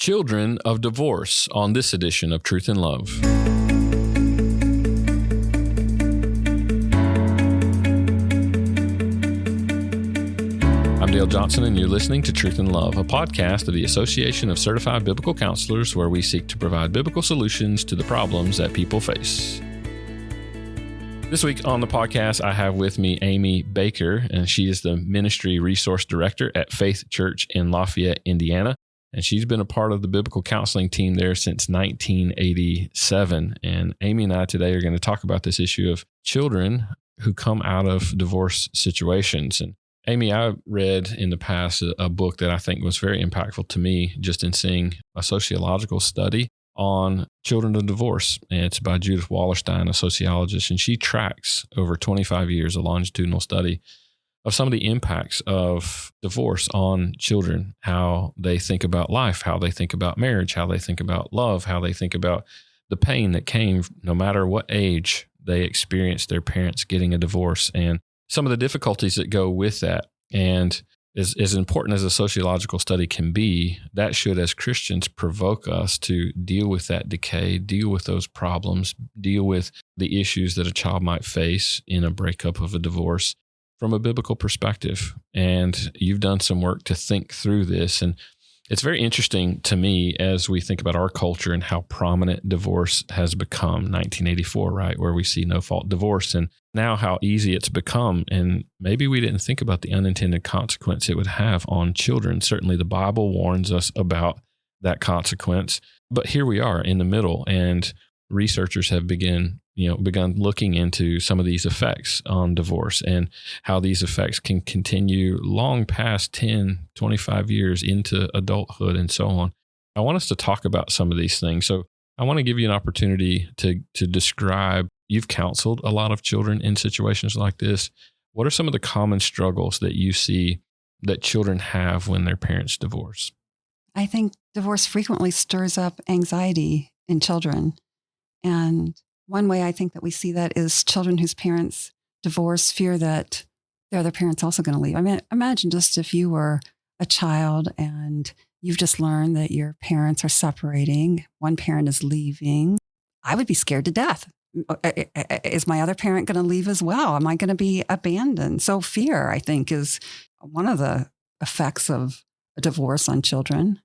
Children of Divorce on this edition of Truth and Love. I'm Dale Johnson, and you're listening to Truth and Love, a podcast of the Association of Certified Biblical Counselors, where we seek to provide biblical solutions to the problems that people face. This week on the podcast, I have with me Amy Baker, and she is the Ministry Resource Director at Faith Church in Lafayette, Indiana. And she's been a part of the biblical counseling team there since 1987. And Amy and I today are going to talk about this issue of children who come out of divorce situations. And Amy, I read in the past a book that I think was very impactful to me just in seeing a sociological study on children of divorce. And it's by Judith Wallerstein, a sociologist, and she tracks over 25 years a longitudinal study of some of the impacts of divorce on children, how they think about life, how they think about marriage, how they think about love, how they think about the pain that came no matter what age they experienced their parents getting a divorce, and some of the difficulties that go with that. And as important as a sociological study can be, that should, as Christians, provoke us to deal with that decay, deal with those problems, deal with the issues that a child might face in a breakup of a divorce from a biblical perspective. And you've done some work to think through this. And it's very interesting to me as we think about our culture and how prominent divorce has become. 1984, right, where we see no-fault divorce, and now how easy it's become. And maybe we didn't think about the unintended consequence it would have on children. Certainly the Bible warns us about that consequence. But here we are in the middle, and researchers have begun looking into some of these effects on divorce and how these effects can continue long past 10, 25 years into adulthood and so on. I want us to talk about some of these things. So I want to give you an opportunity to describe, you've counseled a lot of children in situations like this. What are some of the common struggles that you see that children have when their parents divorce? I think divorce frequently stirs up anxiety in children. And one way I think that we see that is children whose parents divorce fear that their other parent's also going to leave. I mean, imagine just if you were a child and you've just learned that your parents are separating, one parent is leaving. I would be scared to death. Is my other parent going to leave as well? Am I going to be abandoned? So fear, I think, is one of the effects of a divorce on children.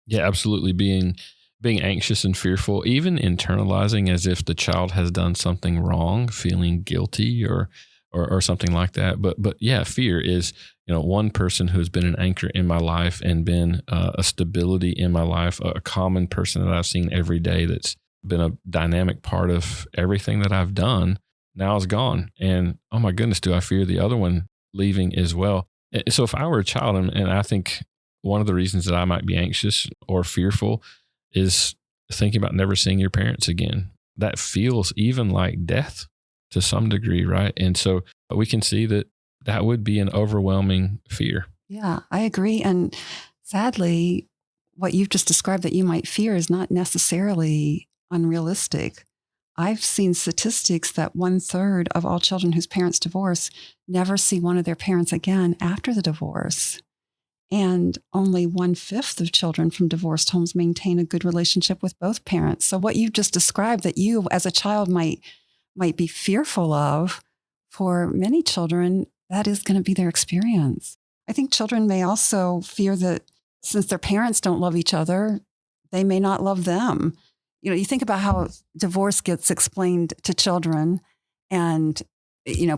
Yeah, absolutely. Being anxious and fearful, even internalizing as if the child has done something wrong, feeling guilty or something like that. But yeah, fear is, one person who's been an anchor in my life and been a stability in my life, a common person that I've seen every day that's been a dynamic part of everything that I've done, now is gone. And oh my goodness, do I fear the other one leaving as well? So if I were a child, and I think one of the reasons that I might be anxious or fearful is thinking about never seeing your parents again. That feels even like death to some degree, right? And so we can see that would be an overwhelming fear. Yeah, I agree. And sadly, what you've just described that you might fear is not necessarily unrealistic. I've seen statistics that 1/3 of all children whose parents divorce never see one of their parents again after the divorce. And only 1/5 of children from divorced homes maintain a good relationship with both parents. So what you just described that you as a child might be fearful of, for many children, that is going to be their experience. I think children may also fear that since their parents don't love each other, they may not love them. You think about how divorce gets explained to children, and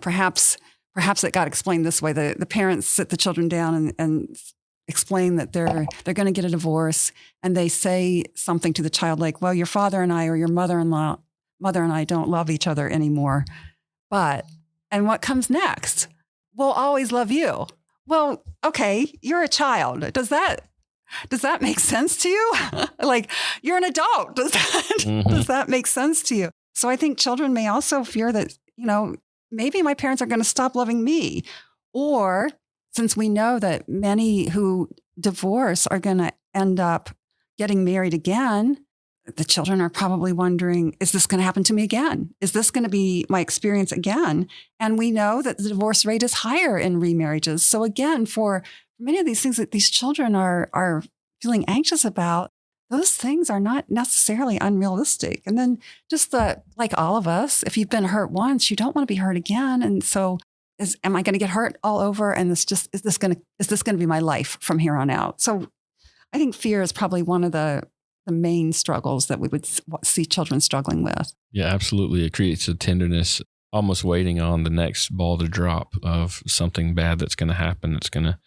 perhaps it got explained this way. The parents sit the children down and explain that they're going to get a divorce, and they say something to the child like, well, your father and I, or your mother and I don't love each other anymore. And what comes next? We'll always love you. Well, okay, you're a child. Does that make sense to you? Like, you're an adult. Does that make sense to you? So I think children may also fear that, maybe my parents are going to stop loving me. Or since we know that many who divorce are going to end up getting married again, the children are probably wondering, is this going to happen to me again? Is this going to be my experience again? And we know that the divorce rate is higher in remarriages. So again, for many of these things that these children are feeling anxious about, those things are not necessarily unrealistic. And then just like all of us, if you've been hurt once, you don't want to be hurt again. And so am I going to get hurt all over? And is this going to be my life from here on out? So I think fear is probably one of the main struggles that we would see children struggling with. Yeah, absolutely. It creates a tenderness, almost waiting on the next ball to drop of something bad that's going to happen. That's going to,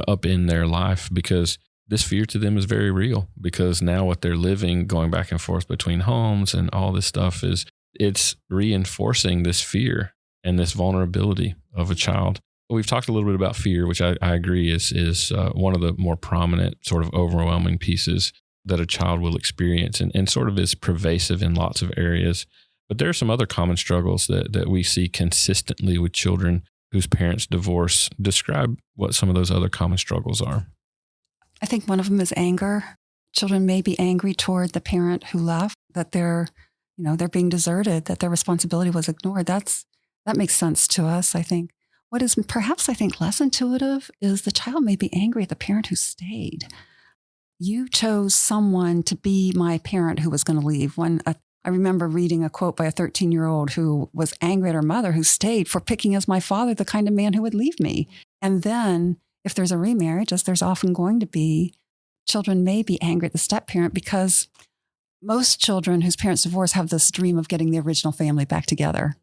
upend their life, because this fear to them is very real, because now what they're living, going back and forth between homes and all this stuff, it's reinforcing this fear and this vulnerability of a child. We've talked a little bit about fear, which I agree is one of the more prominent sort of overwhelming pieces that a child will experience, and sort of is pervasive in lots of areas. But there are some other common struggles that we see consistently with children whose parents divorce. Describe what some of those other common struggles are. I think one of them is anger. Children may be angry toward the parent who left, that they're being deserted, that their responsibility was ignored. That makes sense to us, I think. What is perhaps, I think, less intuitive is the child may be angry at the parent who stayed. You chose someone to be my parent who was going to leave. I remember reading a quote by a 13-year-old who was angry at her mother who stayed for picking as my father the kind of man who would leave me. And then if there's a remarriage, as there's often going to be, children may be angry at the step-parent, because most children whose parents divorce have this dream of getting the original family back together.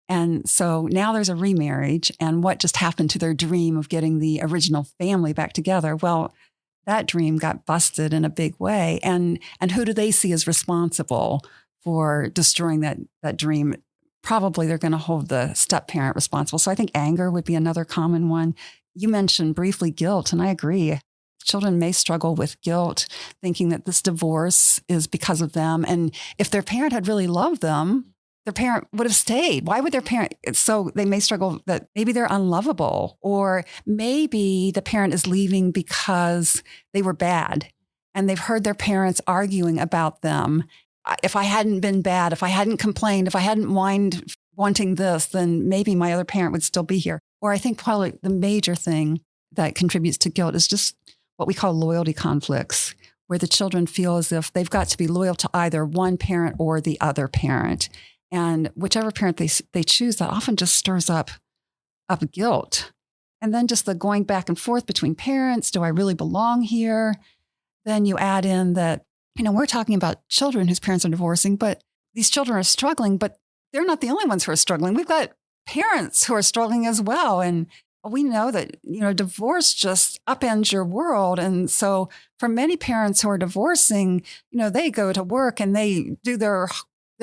And so now there's a remarriage, and what just happened to their dream of getting the original family back together? Well, that dream got busted in a big way. And who do they see as responsible for destroying that dream? Probably they're going to hold the step-parent responsible. So I think anger would be another common one. You mentioned briefly guilt, and I agree. Children may struggle with guilt, thinking that this divorce is because of them. And if their parent had really loved them, their parent would have stayed. Why would their parent? So they may struggle that maybe they're unlovable, or maybe the parent is leaving because they were bad and they've heard their parents arguing about them. If I hadn't been bad, if I hadn't complained, if I hadn't whined wanting this, then maybe my other parent would still be here. Or I think probably the major thing that contributes to guilt is just what we call loyalty conflicts, where the children feel as if they've got to be loyal to either one parent or the other parent. And whichever parent they choose, that often just stirs up guilt. And then just the going back and forth between parents. Do I really belong here? Then you add in that, we're talking about children whose parents are divorcing, but these children are struggling, but they're not the only ones who are struggling. We've got parents who are struggling as well. And we know that, divorce just upends your world. And so for many parents who are divorcing, they go to work and they do their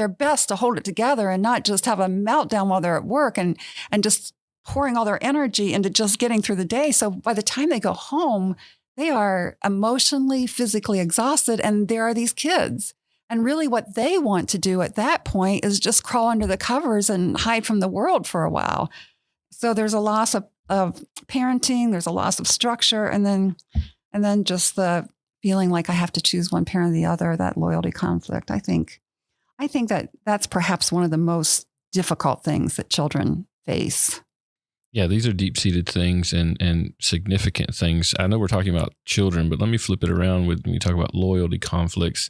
best to hold it together and not just have a meltdown while they're at work and just pouring all their energy into just getting through the day. So by the time they go home, they are emotionally, physically exhausted, and there are these kids. And really what they want to do at that point is just crawl under the covers and hide from the world for a while. So there's a loss of parenting, there's a loss of structure, and then just the feeling like I have to choose one parent or the other, that loyalty conflict. I think that that's perhaps one of the most difficult things that children face. Yeah, these are deep-seated things and significant things. I know we're talking about children, but let me flip it around when you talk about loyalty conflicts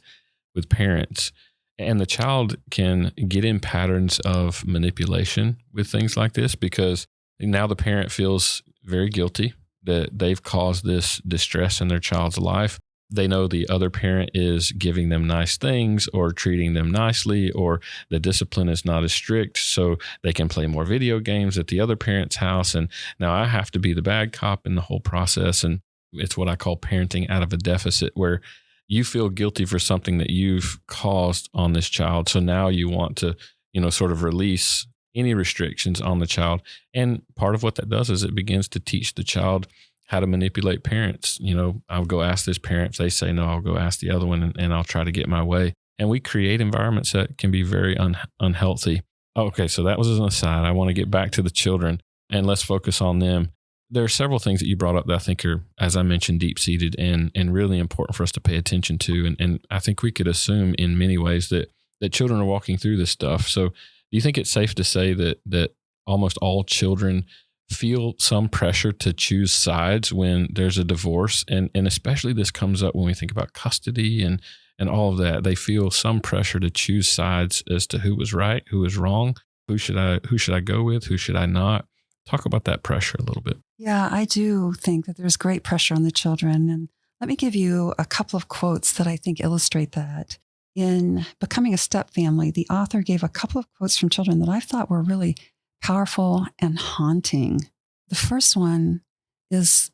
with parents. And the child can get in patterns of manipulation with things like this, because now the parent feels very guilty that they've caused this distress in their child's life. They know the other parent is giving them nice things or treating them nicely, or the discipline is not as strict, so they can play more video games at the other parent's house. And now I have to be the bad cop in the whole process. And it's what I call parenting out of a deficit, where you feel guilty for something that you've caused on this child. So now you want to, sort of release any restrictions on the child. And part of what that does is it begins to teach the child how to manipulate parents. I'll go ask this parent. If they say no, I'll go ask the other one, and I'll try to get my way. And we create environments that can be very unhealthy. Okay, so that was an aside. I want to get back to the children, and let's focus on them. There are several things that you brought up that I think are, as I mentioned, deep-seated and really important for us to pay attention to. And I think we could assume in many ways that children are walking through this stuff. So do you think it's safe to say that almost all children feel some pressure to choose sides when there's a divorce. And especially this comes up when we think about custody and all of that. They feel some pressure to choose sides as to who was right, who was wrong, who should I go with, who should I not. Talk about that pressure a little bit. Yeah, I do think that there's great pressure on the children. And let me give you a couple of quotes that I think illustrate that. In Becoming a Step Family, the author gave a couple of quotes from children that I thought were really powerful and haunting. The first one is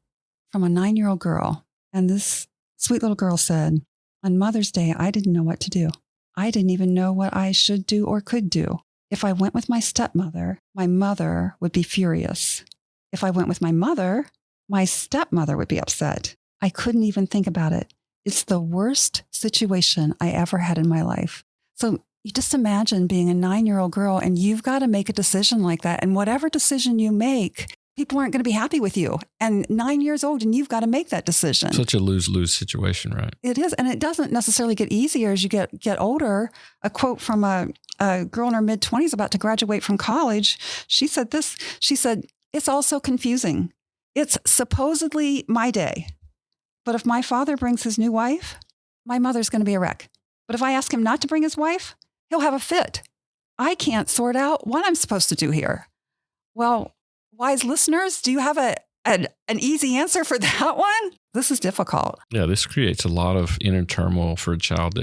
from a 9-year-old girl. And this sweet little girl said, "On Mother's Day, I didn't know what to do. I didn't even know what I should do or could do. If I went with my stepmother, my mother would be furious. If I went with my stepmother would be upset. I couldn't even think about it. It's the worst situation I ever had in my life." So you just imagine being a 9-year-old girl and you've got to make a decision like that. And whatever decision you make, people aren't going to be happy with you. And 9 years old and you've got to make that decision. Such a lose-lose situation, right? It is. And it doesn't necessarily get easier as you get older. A quote from a girl in her mid-20s about to graduate from college. She said this. She said, "It's all so confusing. It's supposedly my day. But if my father brings his new wife, my mother's going to be a wreck. But if I ask him not to bring his wife, he'll have a fit. I can't sort out what I'm supposed to do here." Well, wise listeners, do you have an easy answer for that one? This is difficult. Yeah, this creates a lot of inner turmoil for a child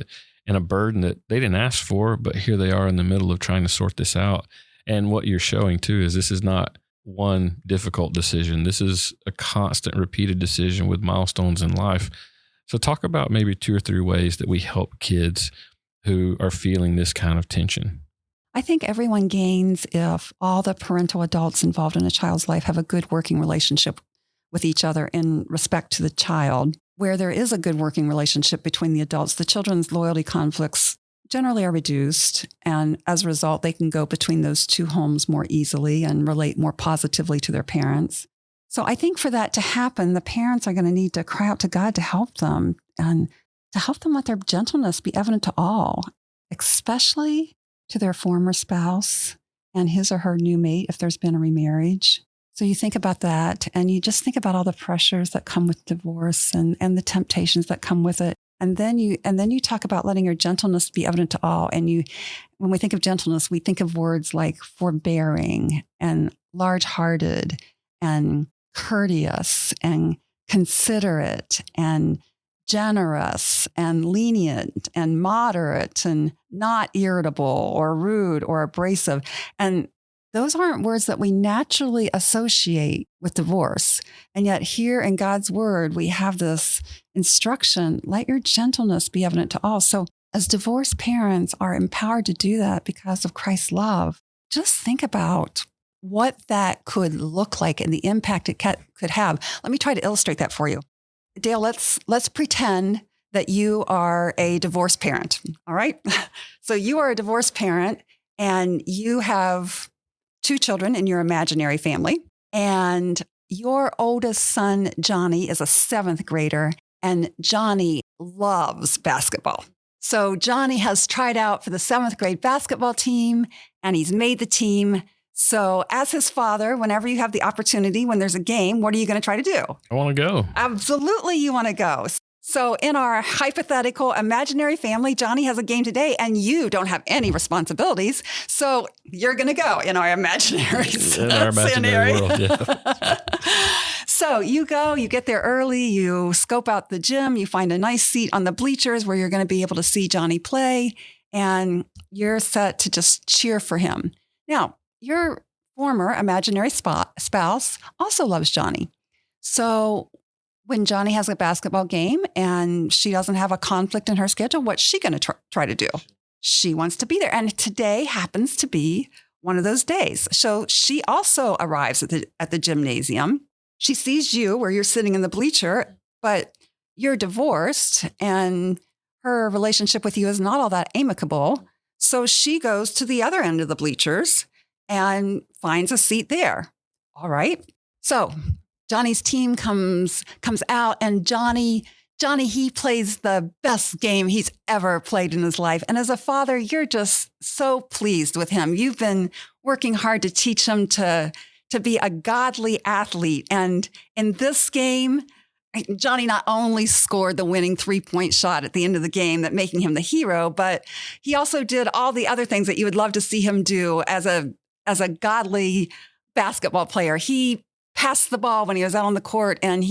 and a burden that they didn't ask for, but here they are in the middle of trying to sort this out. And what you're showing too is this is not one difficult decision. This is a constant repeated decision with milestones in life. So talk about maybe 2 or 3 ways that we help kids who are feeling this kind of tension. I think everyone gains if all the parental adults involved in a child's life have a good working relationship with each other in respect to the child. Where there is a good working relationship between the adults, the children's loyalty conflicts generally are reduced. And as a result, they can go between those 2 homes more easily and relate more positively to their parents. So I think for that to happen, the parents are going to need to cry out to God to help them and to help them let their gentleness be evident to all, especially to their former spouse and his or her new mate if there's been a remarriage. So you think about that and you just think about all the pressures that come with divorce and the temptations that come with it. And then you talk about letting your gentleness be evident to all. And when we think of gentleness, we think of words like forbearing and large-hearted and courteous and considerate and generous and lenient and moderate and not irritable or rude or abrasive. And those aren't words that we naturally associate with divorce. And yet here in God's word, we have this instruction, let your gentleness be evident to all. So as divorced parents are empowered to do that because of Christ's love, just think about what that could look like and the impact it could have. Let me try to illustrate that for you. Dale, let's pretend that you are a divorced parent. All right. So you are a divorced parent and you have 2 children in your imaginary family. And your oldest son, Johnny, is a 7th grader. And Johnny loves basketball. So Johnny has tried out for the 7th grade basketball team and he's made the team. So as his father, whenever you have the opportunity, when there's a game, what are you going to try to do? I want to go. Absolutely, you want to go. So in our hypothetical imaginary family, Johnny has a game today and you don't have any responsibilities. So you're going to go in our imaginary world. Yeah. So you go, you get there early, you scope out the gym, you find a nice seat on the bleachers where you're going to be able to see Johnny play, and you're set to just cheer for him. Now, your former imaginary spouse also loves Johnny. So when Johnny has a basketball game and she doesn't have a conflict in her schedule, what's she going to try to do? She wants to be there. And today happens to be one of those days. So she also arrives at the gymnasium. She sees you where you're sitting in the bleacher, but you're divorced and her relationship with you is not all that amicable. So she goes to the other end of the bleachers and finds a seat there. All right. So Johnny's team comes out and Johnny, he plays the best game he's ever played in his life. And as a father, you're just so pleased with him. You've been working hard to teach him to to be a godly athlete. And in this game, Johnny not only scored the winning 3-point shot at the end of the game, that making him the hero, but he also did all the other things that you would love to see him do as a godly basketball player. He passed the ball when he was out on the court, and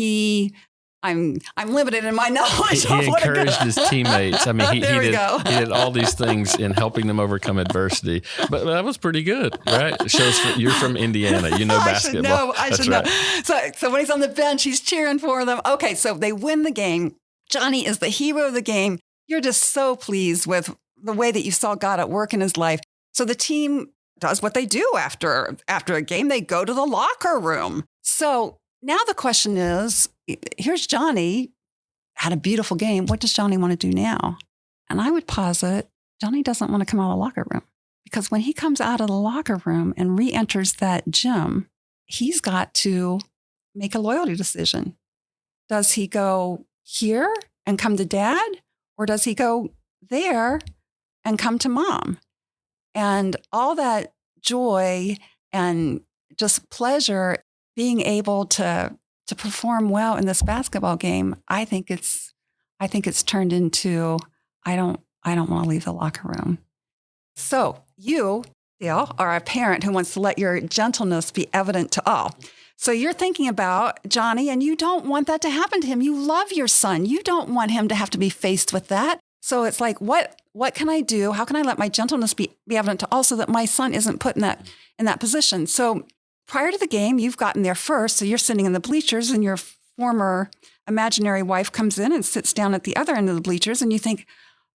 I'm limited in my knowledge. He encouraged his teammates. I mean, he did all these things in helping them overcome adversity. But that was pretty good, right? It shows you're from Indiana. You know basketball. I should know. So when he's on the bench, he's cheering for them. Okay, so they win the game. Johnny is the hero of the game. You're just so pleased with the way that you saw God at work in his life. So the team does what they do after a game. They go to the locker room. So now the question is, here's Johnny, had a beautiful game. What does Johnny want to do now? And I would posit Johnny doesn't want to come out of the locker room, because when he comes out of the locker room and re-enters that gym, he's got to make a loyalty decision. Does he go here and come to dad, or does he go there and come to mom? And all that joy and just pleasure being able to perform well in this basketball game, I think it's turned into, I don't want to leave the locker room. So you, Dale, are a parent who wants to let your gentleness be evident to all. So you're thinking about Johnny, and you don't want that to happen to him. You love your son. You don't want him to have to be faced with that. So it's like, what can I do? How can I let my gentleness be evident to all, so that my son isn't put in that position? So prior to the game, you've gotten there first. So you're sitting in the bleachers, and your former imaginary wife comes in and sits down at the other end of the bleachers. And you think,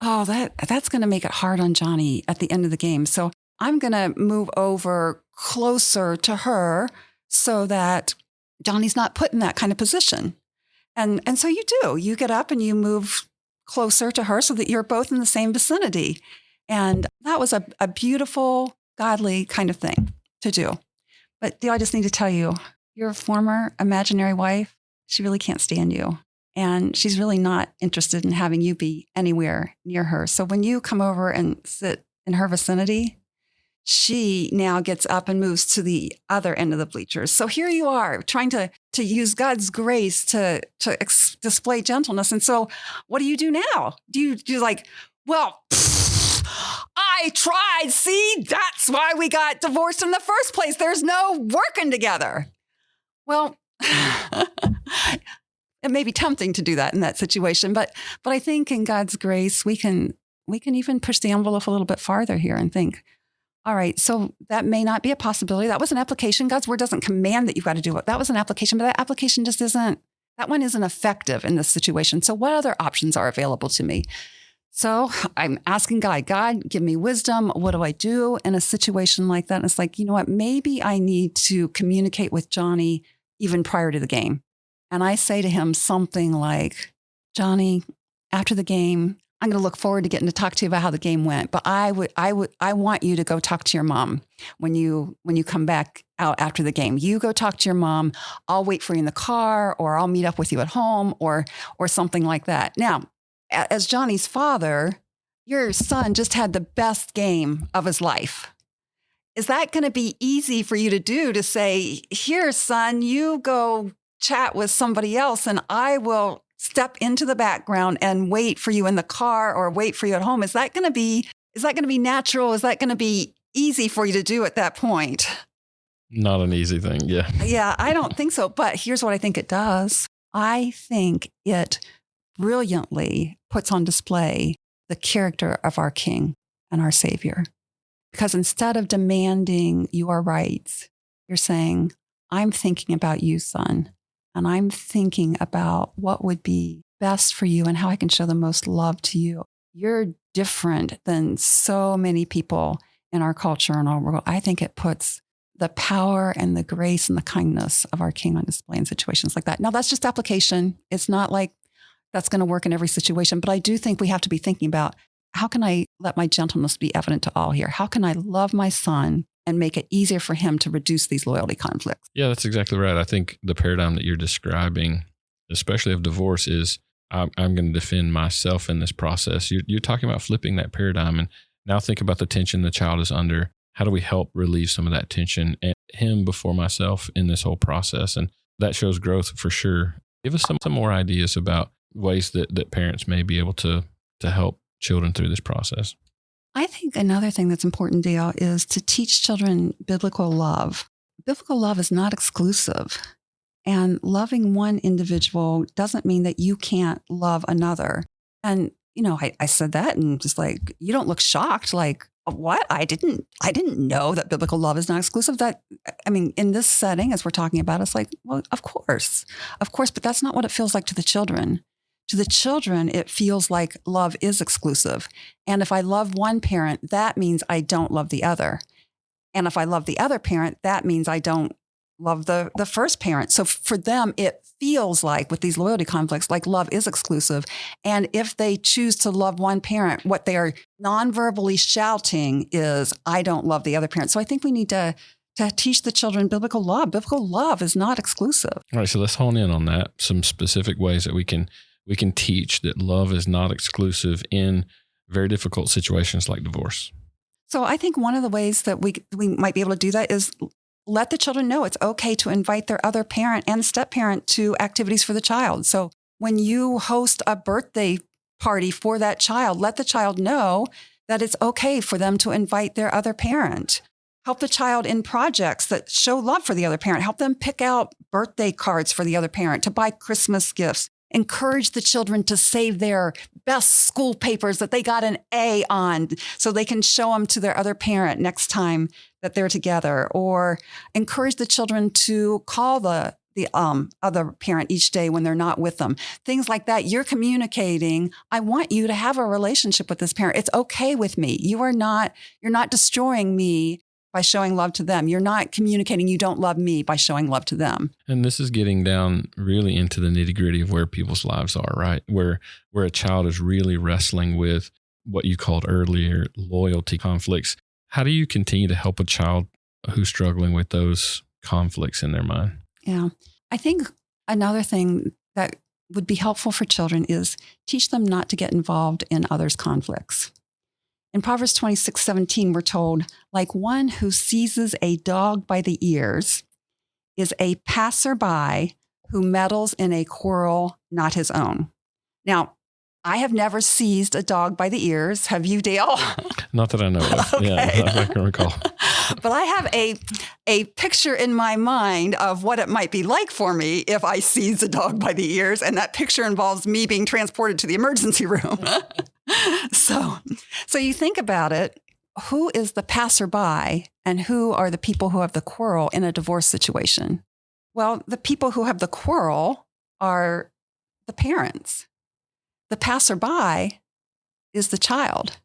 oh, that's going to make it hard on Johnny at the end of the game. So I'm going to move over closer to her so that Johnny's not put in that kind of position. And so you do. You get up and you move closer to her so that you're both in the same vicinity. And that was a beautiful, godly kind of thing to do. But Dale, I just need to tell you, your former imaginary wife, she really can't stand you. And she's really not interested in having you be anywhere near her. So when you come over and sit in her vicinity, she now gets up and moves to the other end of the bleachers. So here you are trying to use God's grace to display gentleness. And so what do you do now? Do you like, well, I tried. See, that's why we got divorced in the first place. There's no working together. Well, it may be tempting to do that in that situation, but I think in God's grace, we can even push the envelope a little bit farther here and think, all right, so that may not be a possibility. That was an application. God's word doesn't command that you've got to do it. That was an application, but that application just isn't effective in this situation. So what other options are available to me? So I'm asking God, give me wisdom. What do I do in a situation like that? And it's like, you know what? Maybe I need to communicate with Johnny even prior to the game. And I say to him something like, Johnny, after the game, I'm going to look forward to getting to talk to you about how the game went. But I want you to go talk to your mom when you come back out after the game. You go talk to your mom. I'll wait for you in the car, or I'll meet up with you at home, or something like that. Now, as Johnny's father, your son just had the best game of his life. Is that going to be easy for you to do, to say, here, son, you go chat with somebody else and I will step into the background and wait for you in the car or wait for you at home? Is that going to be natural? Is that going to be easy for you to do at that point? Not an easy thing. Yeah. Yeah, I don't think so. But here's what I think it does. I think it brilliantly puts on display the character of our King and our Savior. Because instead of demanding your rights, you're saying, I'm thinking about you, son. And I'm thinking about what would be best for you and how I can show the most love to you. You're different than so many people in our culture and our world. I think it puts the power and the grace and the kindness of our King on display in situations like that. Now, that's just application. It's not like that's going to work in every situation. But I do think we have to be thinking about, how can I let my gentleness be evident to all here? How can I love my son and make it easier for him to reduce these loyalty conflicts? Yeah, that's exactly right. I think the paradigm that you're describing, especially of divorce, is I'm going to defend myself in this process. You're talking about flipping that paradigm. And now think about the tension the child is under. how do we help relieve some of that tension and him before myself in this whole process? And that shows growth for sure. Give us some more ideas about ways that parents may be able to help children through this process. I think another thing that's important, Dale, is to teach children biblical love. Biblical love is not exclusive. And loving one individual doesn't mean that you can't love another. And, I said that and just like, you don't look shocked. Like, what? I didn't know that biblical love is not exclusive. In this setting, as we're talking about, it's like, well, of course, but that's not what it feels like to the children. To the children, it feels like love is exclusive. And if I love one parent, that means I don't love the other. And if I love the other parent, that means I don't love the first parent. So for them, it feels like with these loyalty conflicts, like love is exclusive. And if they choose to love one parent, what they are non-verbally shouting is, I don't love the other parent. So I think we need to teach the children biblical love. Biblical love is not exclusive. All right. So let's hone in on that. Some specific ways that we can teach that love is not exclusive in very difficult situations like divorce. So I think one of the ways that we might be able to do that is let the children know it's okay to invite their other parent and step-parent to activities for the child. So when you host a birthday party for that child, let the child know that it's okay for them to invite their other parent. Help the child in projects that show love for the other parent. Help them pick out birthday cards for the other parent, to buy Christmas gifts. Encourage the children to save their best school papers that they got an A on so they can show them to their other parent next time that they're together. Or encourage the children to call the other parent each day when they're not with them. Things like that. You're communicating, I want you to have a relationship with this parent. It's okay with me. You're not destroying me by showing love to them. You're not communicating you don't love me by showing love to them. And this is getting down really into the nitty-gritty of where people's lives are, right? Where a child is really wrestling with what you called earlier loyalty conflicts. How do you continue to help a child who's struggling with those conflicts in their mind? Yeah. I think another thing that would be helpful for children is teach them not to get involved in others' conflicts. In Proverbs 26:17, we're told, like one who seizes a dog by the ears is a passerby who meddles in a quarrel not his own. Now, I have never seized a dog by the ears. Have you, Dale? Not that I know of. Okay. Yeah, I can recall. But I have a picture in my mind of what it might be like for me if I seize a dog by the ears. And that picture involves me being transported to the emergency room. So you think about it, who is the passerby and who are the people who have the quarrel in a divorce situation? Well, the people who have the quarrel are the parents. The passerby is the child.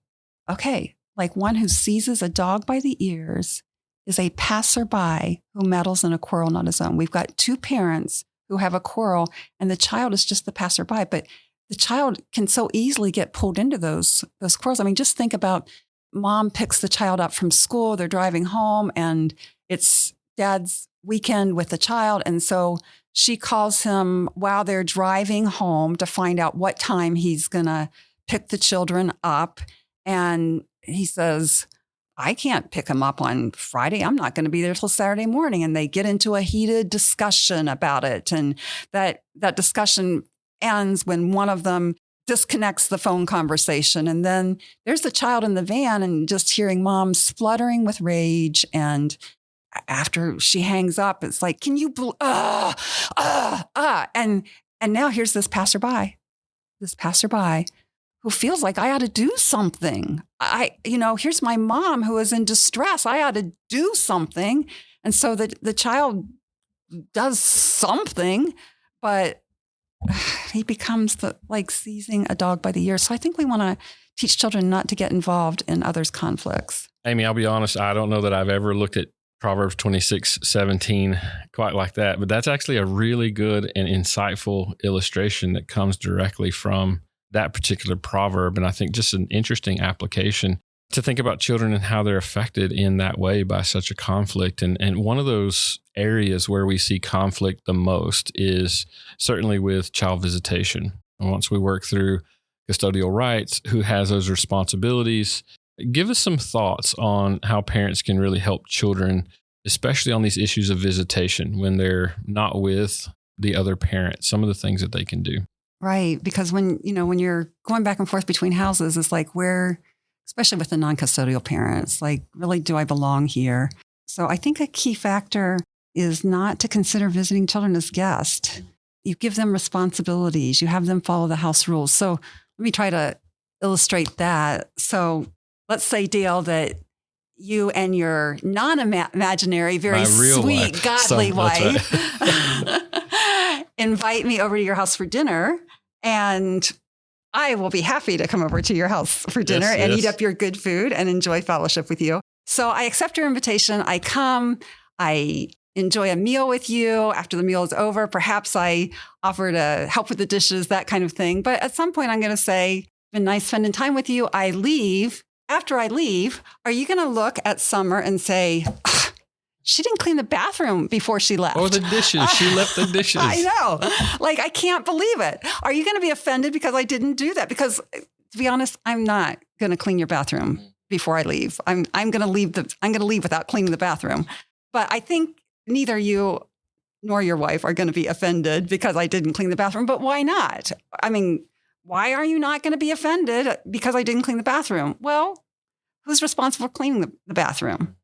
Okay, like one who seizes a dog by the ears is a passerby who meddles in a quarrel not his own. We've got two parents who have a quarrel and the child is just the passerby, but the child can so easily get pulled into those quarrels. I mean, just think about mom picks the child up from school, they're driving home and it's dad's weekend with the child. And so she calls him while they're driving home to find out what time he's going to pick the children up. And he says, I can't pick him up on Friday. I'm not going to be there till Saturday morning. And they get into a heated discussion about it. And that discussion ends when one of them disconnects the phone conversation. And then there's the child in the van and just hearing mom spluttering with rage. And after she hangs up, it's like, can you, and now here's this passerby who feels like I ought to do something. Here's my mom who is in distress. I ought to do something. And so the child does something, but he becomes like seizing a dog by the ear. So I think we want to teach children not to get involved in others' conflicts. Amy, I'll be honest. I don't know that I've ever looked at Proverbs 26:17 quite like that, but that's actually a really good and insightful illustration that comes directly from that particular proverb. And I think just an interesting application to think about children and how they're affected in that way by such a conflict. And one of those areas where we see conflict the most is certainly with child visitation. And once we work through custodial rights, who has those responsibilities, Give us some thoughts on how parents can really help children, especially on these issues of visitation when they're not with the other parent, some of the things that they can do. Right. Because when you're going back and forth between houses, it's like where, especially with the non-custodial parents, like, really, do I belong here? So I think a key factor is not to consider visiting children as guests. You give them responsibilities. You have them follow the house rules. So let me try to illustrate that. So let's say, Dale, that you and your non-imaginary, very sweet, wife. godly wife invite me over to your house for dinner. And I will be happy to come over to your house for dinner and eat up your good food and enjoy fellowship with you. So I accept your invitation. I come, I enjoy a meal with you. After the meal is over, perhaps I offer to help with the dishes, that kind of thing. But at some point, I'm going to say, it's been nice spending time with you. I leave. After I leave, are you going to look at Summer and say, she didn't clean the bathroom before she left? Or the dishes. She left the dishes. I know. Like, I can't believe it. Are you going to be offended because I didn't do that? Because, to be honest, I'm not going to clean your bathroom before I leave. I'm going to leave without cleaning the bathroom. But I think neither you nor your wife are going to be offended because I didn't clean the bathroom. But why not? I mean, why are you not going to be offended because I didn't clean the bathroom? Well, who's responsible for cleaning the bathroom?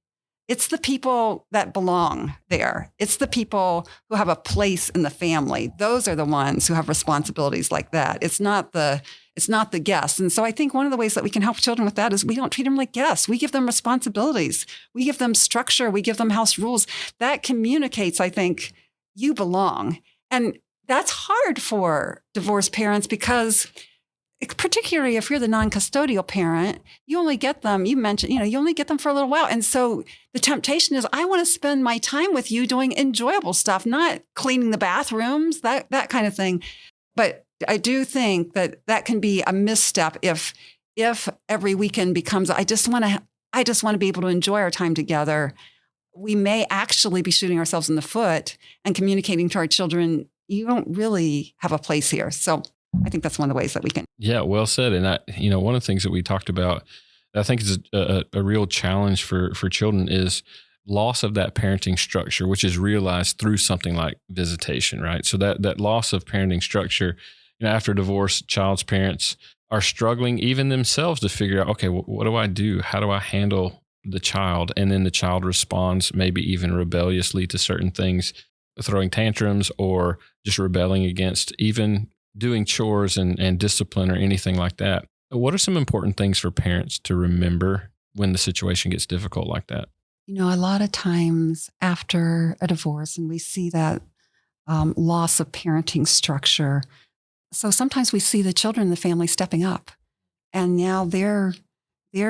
It's the people that belong there. It's the people who have a place in the family. Those are the ones who have responsibilities like that. It's not the guests. And so I think one of the ways that we can help children with that is we don't treat them like guests. We give them responsibilities. We give them structure. We give them house rules. That communicates, I think, you belong. And that's hard for divorced parents because, particularly if you're the non-custodial parent, you only get them, you mentioned, you only get them for a little while. And so the temptation is, I want to spend my time with you doing enjoyable stuff, not cleaning the bathrooms, that kind of thing. But I do think that can be a misstep if every weekend becomes, I just want to be able to enjoy our time together. We may actually be shooting ourselves in the foot and communicating to our children, you don't really have a place here. So I think that's one of the ways that we can. Yeah, well said. And one of the things that we talked about, I think is a real challenge for children is loss of that parenting structure, which is realized through something like visitation, right? So that loss of parenting structure, after divorce, child's parents are struggling even themselves to figure out, okay, what do I do? How do I handle the child? And then the child responds maybe even rebelliously to certain things, throwing tantrums or just rebelling against even doing chores and discipline or anything like that. What are some important things for parents to remember when the situation gets difficult like that? A lot of times after a divorce, and we see that loss of parenting structure. So sometimes we see the children in the family stepping up, and now they're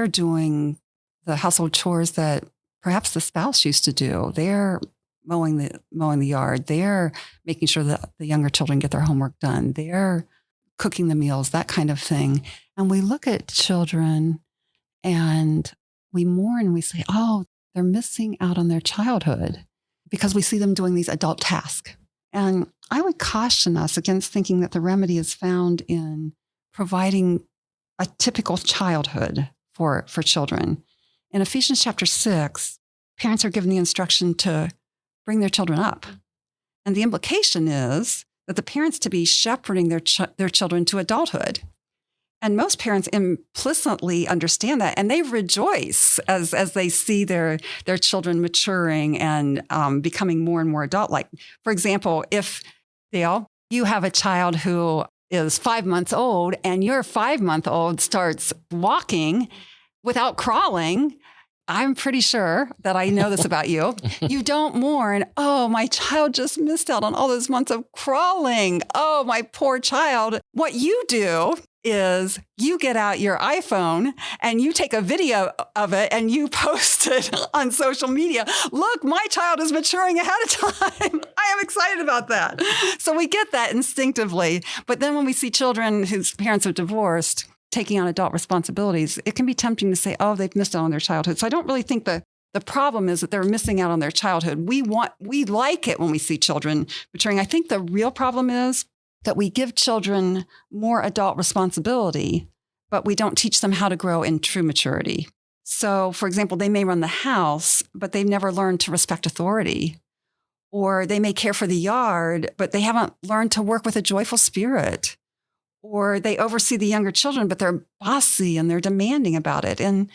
doing the household chores that perhaps the spouse used to do. They're mowing the yard. They're making sure that the younger children get their homework done. They're cooking the meals, that kind of thing. And we look at children and we mourn. We say, oh, they're missing out on their childhood because we see them doing these adult tasks. And I would caution us against thinking that the remedy is found in providing a typical childhood for children. In Ephesians chapter 6, parents are given the instruction to bring their children up. And the implication is that the parents to be shepherding their children to adulthood. And most parents implicitly understand that, and they rejoice as they see their children maturing and becoming more and more adult-like. For example, if, Dale, you have a child who is 5 months old and your 5-month-old starts walking without crawling, I'm pretty sure that I know this about you. You don't mourn, oh, my child just missed out on all those months of crawling. Oh, my poor child. What you do is you get out your iPhone and you take a video of it and you post it on social media. Look, my child is maturing ahead of time. I am excited about that. So we get that instinctively. But then when we see children whose parents are divorced, taking on adult responsibilities, it can be tempting to say, oh, they've missed out on their childhood. So I don't really think the problem is that they're missing out on their childhood. We like it when we see children maturing. I think the real problem is that we give children more adult responsibility but we don't teach them how to grow in true maturity. So, for example, they may run the house, but they've never learned to respect authority. Or they may care for the yard, but they haven't learned to work with a joyful spirit. Or they oversee the younger children, but they're bossy and they're demanding about it. And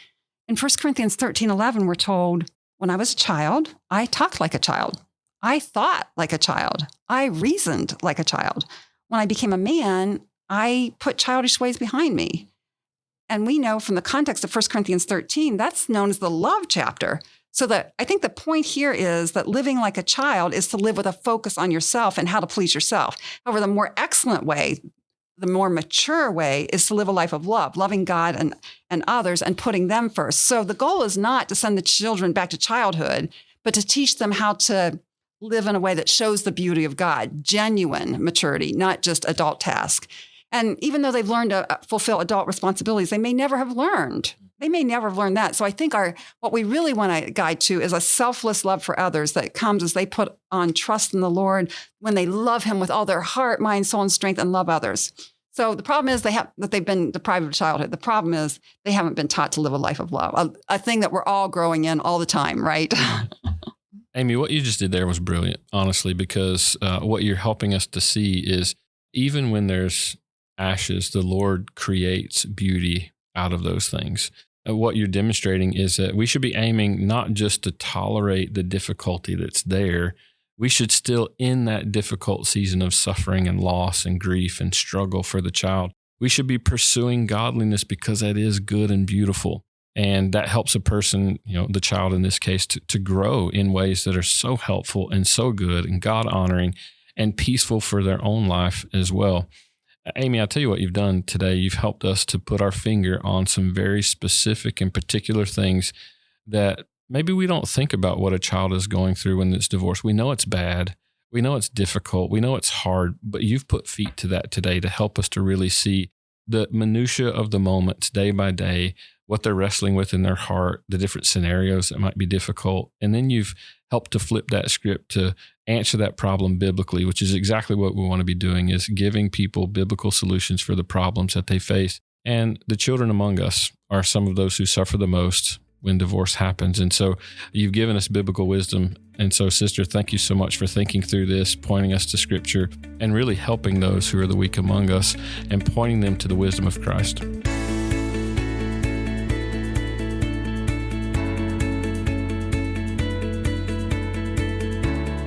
in 1 Corinthians 13:11, we're told, when I was a child, I talked like a child. I thought like a child. I reasoned like a child. When I became a man, I put childish ways behind me. And we know from the context of 1 Corinthians 13, that's known as the love chapter. So I think the point here is that living like a child is to live with a focus on yourself and how to please yourself. However, the more excellent way, the more mature way is to live a life of love, loving God and others and putting them first. So the goal is not to send the children back to childhood, but to teach them how to live in a way that shows the beauty of God, genuine maturity, not just adult task. And even though they've learned to fulfill adult responsibilities, they may never have learned. They may never have learned that. So I think what we really want to guide to is a selfless love for others that comes as they put on trust in the Lord, when they love him with all their heart, mind, soul, and strength, and love others. So the problem is that they've been deprived of childhood. The problem is they haven't been taught to live a life of love, a thing that we're all growing in all the time, right? Amy, what you just did there was brilliant, honestly, because what you're helping us to see is even when there's ashes, the Lord creates beauty out of those things. What you're demonstrating is that we should be aiming not just to tolerate the difficulty that's there. We should still, in that difficult season of suffering and loss and grief and struggle for the child, we should be pursuing godliness because that is good and beautiful. And that helps a person, the child in this case, to grow in ways that are so helpful and so good and God-honoring and peaceful for their own life as well. Amy, I'll tell you what you've done today. You've helped us to put our finger on some very specific and particular things that maybe we don't think about what a child is going through when it's divorced. We know it's bad. We know it's difficult. We know it's hard, but you've put feet to that today to help us to really see the minutia of the moments day by day, what they're wrestling with in their heart, the different scenarios that might be difficult. And then you've helped to flip that script to answer that problem biblically, which is exactly what we want to be doing, is giving people biblical solutions for the problems that they face. And the children among us are some of those who suffer the most when divorce happens. And so you've given us biblical wisdom. And so, sister, thank you so much for thinking through this, pointing us to Scripture, and really helping those who are the weak among us and pointing them to the wisdom of Christ.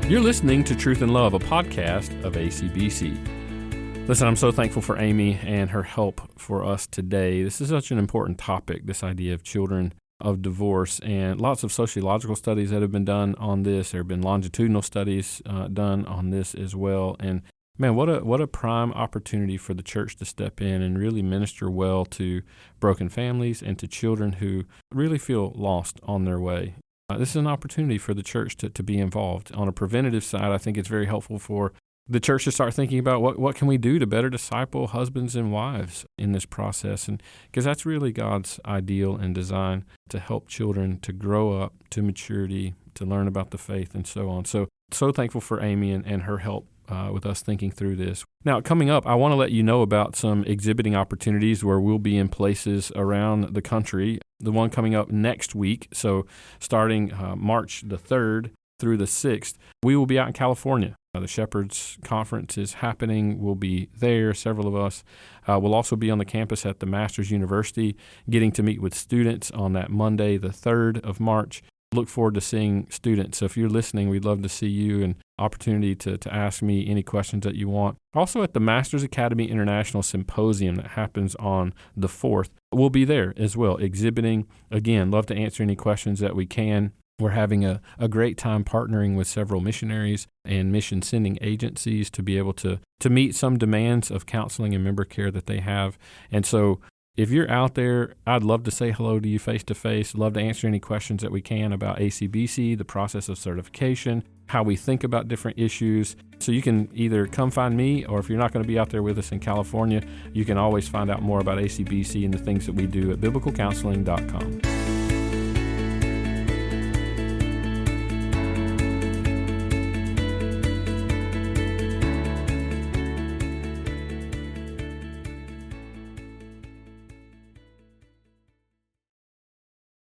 You're listening to Truth and Love, a podcast of ACBC. Listen, I'm so thankful for Amy and her help for us today. This is such an important topic, this idea of children of divorce, and lots of sociological studies that have been done on this. There have been longitudinal studies done on this as well. And man, what a prime opportunity for the church to step in and really minister well to broken families and to children who really feel lost on their way. This is an opportunity for the church to be involved. On a preventative side, I think it's very helpful for the church to start thinking about what can we do to better disciple husbands and wives in this process, and because that's really God's ideal and design, to help children to grow up to maturity, to learn about the faith, and so on. So thankful for Amy and her help with us thinking through this. Now, coming up, I want to let you know about some exhibiting opportunities where we'll be in places around the country. The one coming up next week, so starting March the 3rd through the 6th, we will be out in California. The Shepherds Conference is happening. We'll be there, several of us. We'll also be on the campus at the Masters University, getting to meet with students on that Monday, the 3rd of March. Look forward to seeing students. So if you're listening, we'd love to see you, and opportunity to ask me any questions that you want. Also at the Masters Academy International Symposium that happens on the 4th, we'll be there as well, exhibiting. Again, love to answer any questions that we can. We're having a great time partnering with several missionaries and mission sending agencies to be able to meet some demands of counseling and member care that they have. And so if you're out there, I'd love to say hello to you face to face. Love to answer any questions that we can about ACBC, the process of certification, how we think about different issues. So you can either come find me, or if you're not going to be out there with us in California, you can always find out more about ACBC and the things that we do at biblicalcounseling.com.